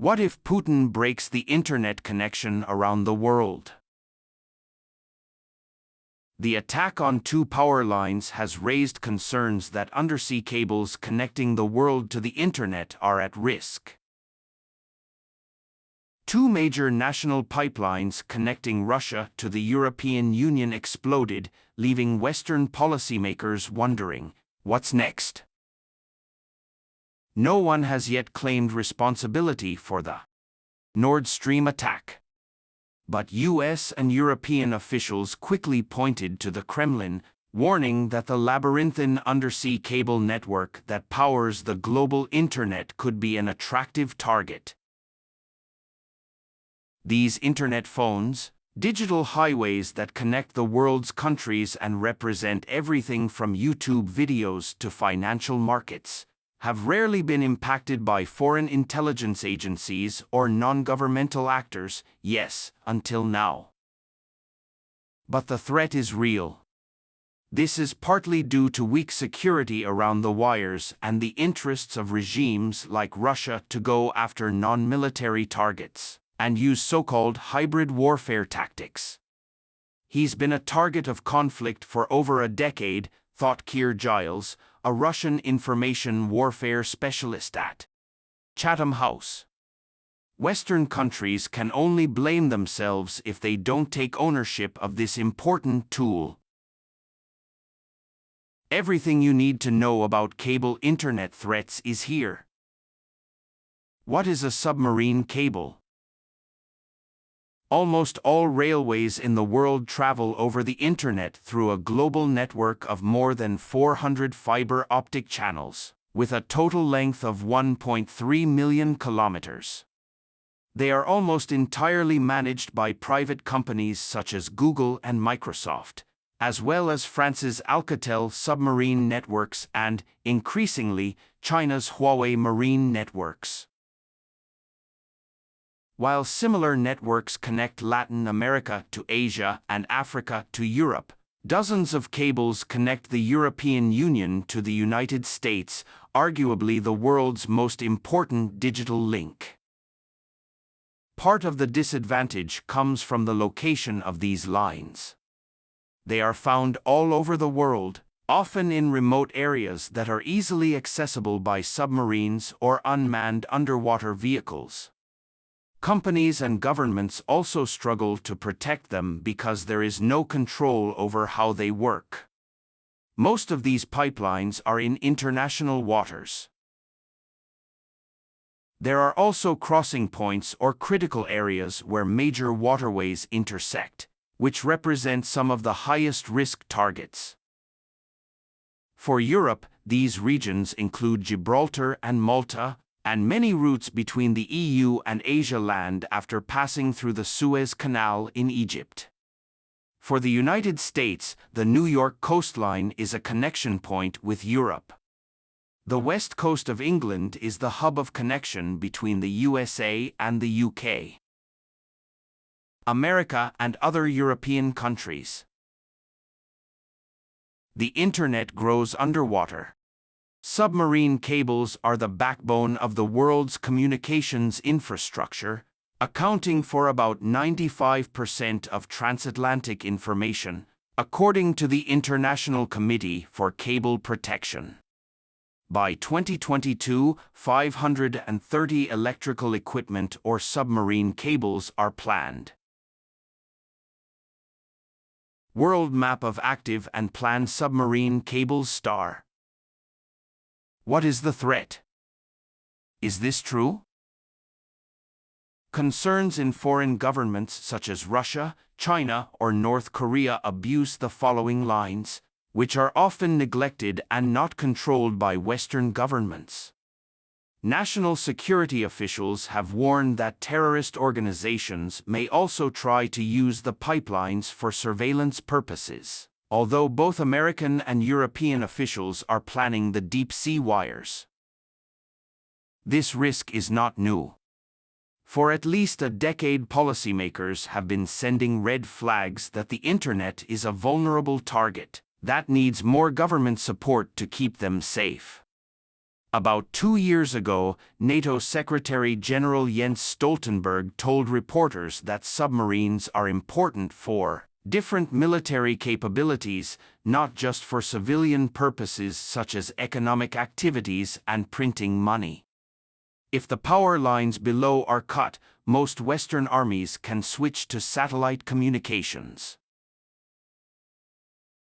What if Putin breaks the internet connection around the world? The attack on two power lines has raised concerns that undersea cables connecting the world to the internet are at risk. Two major national pipelines connecting Russia to the European Union exploded, leaving Western policymakers wondering, what's next? No one has yet claimed responsibility for the Nord Stream attack. But US and European officials quickly pointed to the Kremlin, warning that the labyrinthine undersea cable network that powers the global internet could be an attractive target. These internet phones, digital highways that connect the world's countries and represent everything from YouTube videos to financial markets, have rarely been impacted by foreign intelligence agencies or non-governmental actors, yes, until now. But the threat is real. This is partly due to weak security around the wires and the interests of regimes like Russia to go after non-military targets and use so-called hybrid warfare tactics. He's been a target of conflict for over a decade, thought Keir Giles, a Russian information warfare specialist at Chatham House. Western countries can only blame themselves if they don't take ownership of this important tool. Everything you need to know about cable internet threats is here. What is a submarine cable? Almost all railways in the world travel over the internet through a global network of more than 400 fiber optic channels, with a total length of 1.3 million kilometers. They are almost entirely managed by private companies such as Google and Microsoft, as well as France's Alcatel submarine networks and, increasingly, China's Huawei marine networks. While similar networks connect Latin America to Asia and Africa to Europe, dozens of cables connect the European Union to the United States, arguably the world's most important digital link. Part of the disadvantage comes from the location of these lines. They are found all over the world, often in remote areas that are easily accessible by submarines or unmanned underwater vehicles. Companies and governments also struggle to protect them because there is no control over how they work. Most of these pipelines are in international waters. There are also crossing points or critical areas where major waterways intersect, which represent some of the highest risk targets. For Europe, these regions include Gibraltar and Malta, and many routes between the EU and Asia land after passing through the Suez Canal in Egypt. For the United States, the New York coastline is a connection point with Europe. The west coast of England is the hub of connection between the USA and the UK, America, and other European countries. The internet grows underwater. Submarine cables are the backbone of the world's communications infrastructure, accounting for about 95% of transatlantic information, according to the International Committee for Cable Protection. By 2022, 530 electrical equipment or submarine cables are planned. World Map of Active and Planned Submarine Cables Star. What is the threat? Is this true? Concerns in foreign governments such as Russia, China, or North Korea abuse the following lines, which are often neglected and not controlled by Western governments. National security officials have warned that terrorist organizations may also try to use the pipelines for surveillance purposes, although both American and European officials are planning the deep-sea wires. This risk is not new. For at least a decade, policymakers have been sending red flags that the internet is a vulnerable target that needs more government support to keep them safe. About 2 years ago, NATO Secretary General Jens Stoltenberg told reporters that submarines are important for different military capabilities, not just for civilian purposes such as economic activities and printing money. If the power lines below are cut, most Western armies can switch to satellite communications.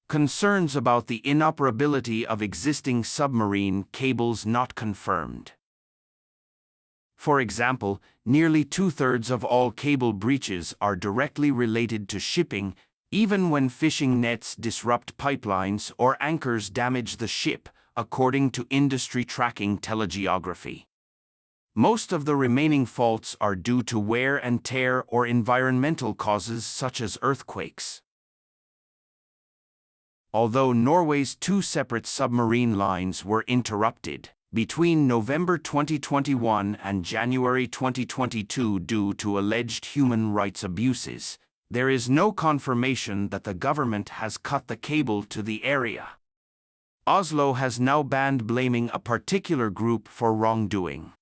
Concerns about the inoperability of existing submarine cables not confirmed. For example, nearly 2/3 of all cable breaches are directly related to shipping, even when fishing nets disrupt pipelines or anchors damage the ship, according to industry tracking telegeography. Most of the remaining faults are due to wear and tear or environmental causes such as earthquakes. Although Norway's 2 separate submarine lines were interrupted between November 2021 and January 2022 due to alleged human rights abuses, there is no confirmation that the government has cut the cable to the area. Oslo has now banned blaming a particular group for wrongdoing.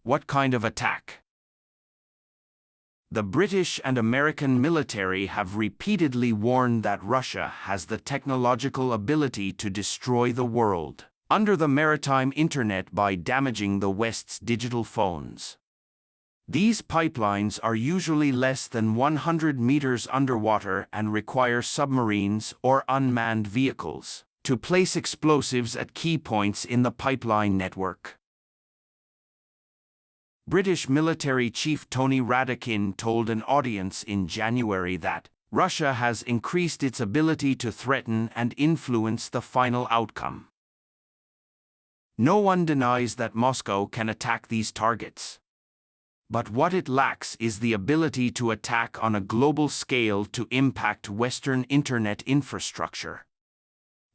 What kind of attack? The British and American military have repeatedly warned that Russia has the technological ability to destroy the world under the maritime internet by damaging the West's digital phones. These pipelines are usually less than 100 meters underwater and require submarines or unmanned vehicles to place explosives at key points in the pipeline network. British military chief Tony Radakin told an audience in January that Russia has increased its ability to threaten and influence the final outcome. No one denies that Moscow can attack these targets. But what it lacks is the ability to attack on a global scale to impact Western internet infrastructure.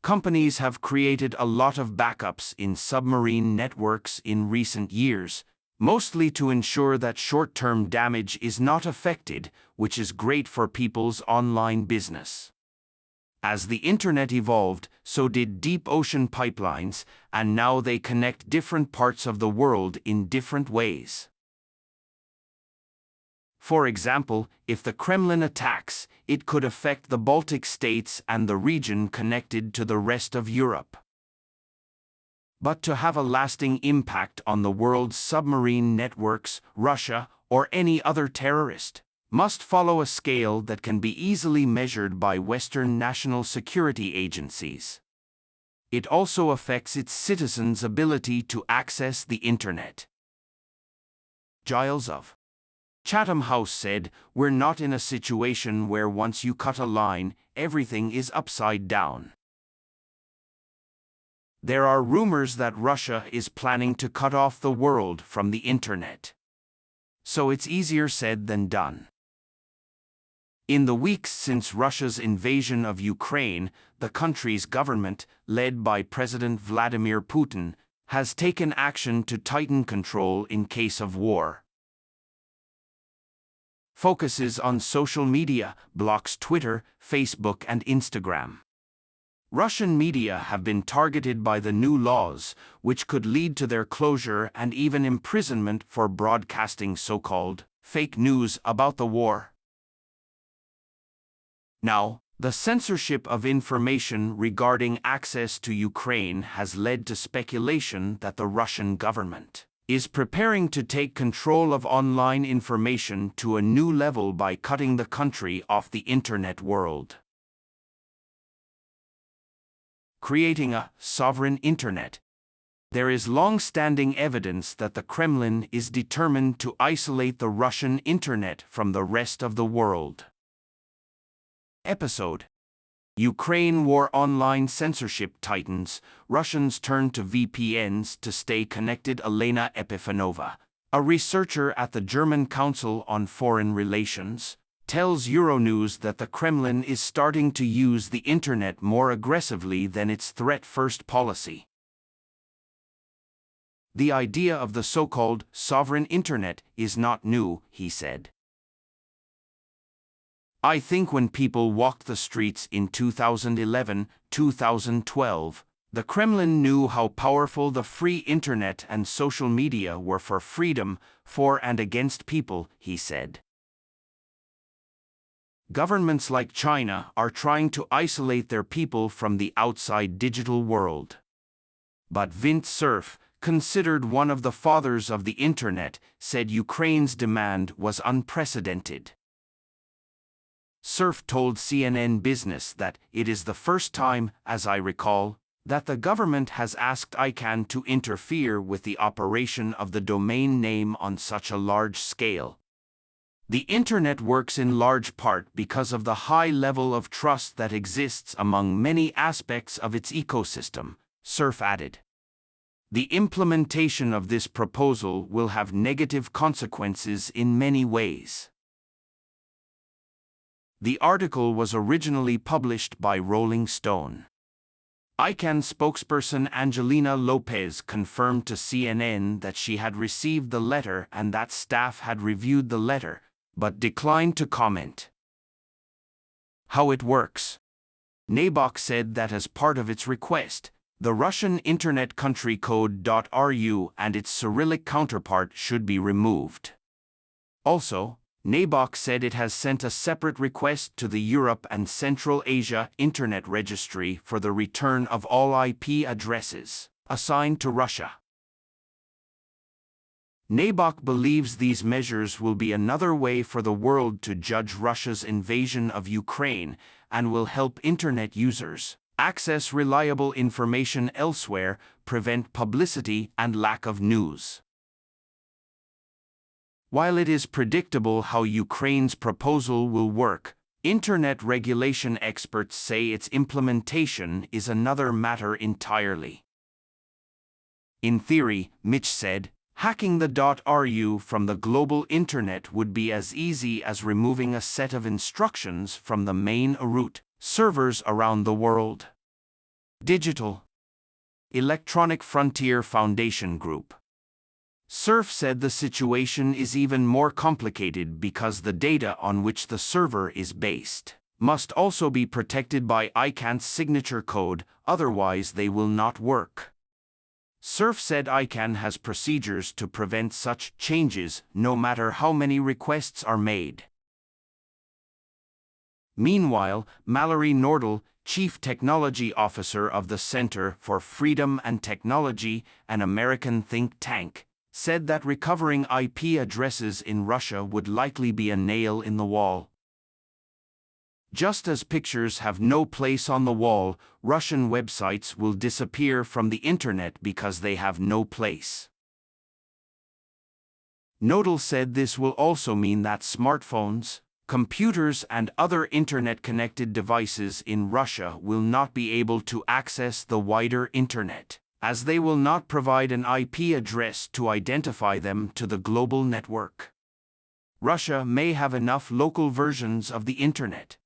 Companies have created a lot of backups in submarine networks in recent years, mostly to ensure that short-term damage is not affected, which is great for people's online business. As the internet evolved, so did deep ocean pipelines, and now they connect different parts of the world in different ways. For example, if the Kremlin attacks, it could affect the Baltic states and the region connected to the rest of Europe. But to have a lasting impact on the world's submarine networks, Russia, or any other terrorist, must follow a scale that can be easily measured by Western national security agencies. It also affects its citizens' ability to access the internet. Giles of Chatham House said, "We're not in a situation where once you cut a line, everything is upside down." There are rumors that Russia is planning to cut off the world from the internet. So it's easier said than done. In the weeks since Russia's invasion of Ukraine, the country's government, led by President Vladimir Putin, has taken action to tighten control in case of war. Focuses on social media, blocks Twitter, Facebook and Instagram. Russian media have been targeted by the new laws, which could lead to their closure and even imprisonment for broadcasting so-called fake news about the war. Now, the censorship of information regarding access to Ukraine has led to speculation that the Russian government is preparing to take control of online information to a new level by cutting the country off the internet world. Creating a sovereign internet. There is long-standing evidence that the Kremlin is determined to isolate the Russian internet from the rest of the world. Episode: Ukraine War Online Censorship Tightens, Russians turn to VPNs to stay connected. Elena Epifanova, a researcher at the German Council on Foreign Relations, tells Euronews that the Kremlin is starting to use the internet more aggressively than its threat-first policy. The idea of the so-called sovereign internet is not new, he said. I think when people walked the streets in 2011, 2012, The Kremlin knew how powerful the free internet and social media were for freedom, for and against people, he said. Governments like China are trying to isolate their people from the outside digital world. But Vint Cerf, considered one of the fathers of the internet, said Ukraine's demand was unprecedented. Cerf told CNN Business that it is the first time, as I recall, that the government has asked ICANN to interfere with the operation of the domain name on such a large scale. The Internet works in large part because of the high level of trust that exists among many aspects of its ecosystem, Cerf added. The implementation of this proposal will have negative consequences in many ways. The article was originally published by Rolling Stone. ICANN spokesperson Angelina Lopez confirmed to CNN that she had received the letter and that staff had reviewed the letter, but declined to comment. How it works. NABOC said that as part of its request, the Russian Internet country code .ru and its Cyrillic counterpart should be removed. Also, NABOC said it has sent a separate request to the Europe and Central Asia Internet Registry for the return of all IP addresses assigned to Russia. NABOC believes these measures will be another way for the world to judge Russia's invasion of Ukraine and will help Internet users access reliable information elsewhere, prevent publicity and lack of news. While it is predictable how Ukraine's proposal will work, Internet regulation experts say its implementation is another matter entirely. In theory, Mitch said, hacking the .ru from the global Internet would be as easy as removing a set of instructions from the main root servers around the world. Digital Electronic Frontier Foundation Group. Cerf said the situation is even more complicated because the data on which the server is based must also be protected by ICANN's signature code, otherwise they will not work. Cerf said ICANN has procedures to prevent such changes no matter how many requests are made. Meanwhile, Mallory Nordell, Chief Technology Officer of the Center for Freedom and Technology, an American think tank, said that recovering IP addresses in Russia would likely be a nail in the wall. Just as pictures have no place on the wall, Russian websites will disappear from the Internet because they have no place. Nodal said this will also mean that smartphones, computers and other Internet-connected devices in Russia will not be able to access the wider Internet, as they will not provide an IP address to identify them to the global network. Russia may have enough local versions of the Internet,